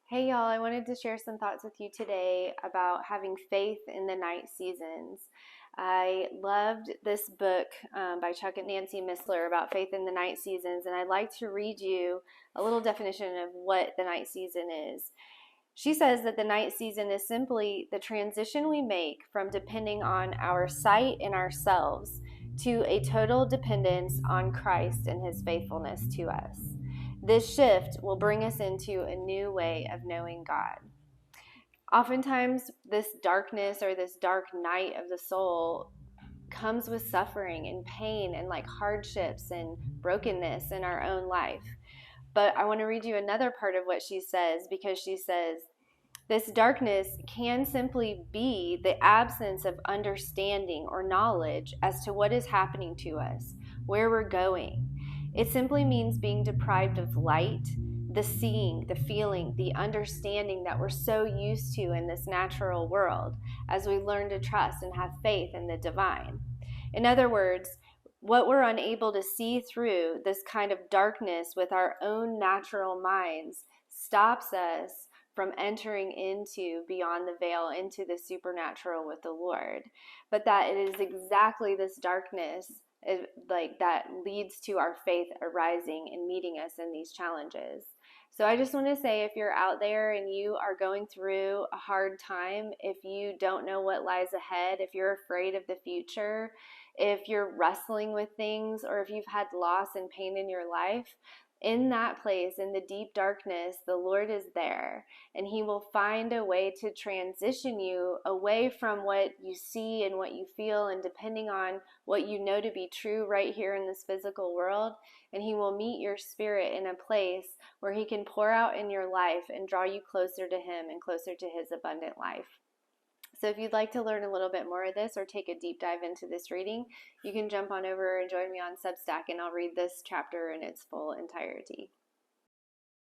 Hey y'all, I wanted to share some thoughts with you today about having faith in the night seasons. I loved this book by Chuck and Nancy Missler about faith in the night seasons, and I'd like to read you a little definition of what the night season is. She says that the night season is simply the transition we make from depending on our sight and ourselves to a total dependence on Christ and his faithfulness to us. This shift will bring us into a new way of knowing God. Oftentimes, this darkness or this dark night of the soul comes with suffering and pain and like hardships and brokenness in our own life. But I want to read you another part of what she says, because she says, this darkness can simply be the absence of understanding or knowledge as to what is happening to us, where we're going. It simply means being deprived of light, the seeing, the feeling, the understanding that we're so used to in this natural world as we learn to trust and have faith in the divine. In other words, what we're unable to see through, this kind of darkness with our own natural minds, stops us from entering into beyond the veil into the supernatural with the Lord. But that it is exactly this darkness that leads to our faith arising and meeting us in these challenges. So I just want to say, if you're out there and you are going through a hard time, if you don't know what lies ahead, if you're afraid of the future, if you're wrestling with things, or if you've had loss and pain in your life, in that place, in the deep darkness, the Lord is there, and he will find a way to transition you away from what you see and what you feel, and depending on what you know to be true right here in this physical world. And he will meet your spirit in a place where he can pour out in your life and draw you closer to him and closer to his abundant life. So if you'd like to learn a little bit more of this or take a deep dive into this reading, you can jump on over and join me on Substack, and I'll read this chapter in its full entirety.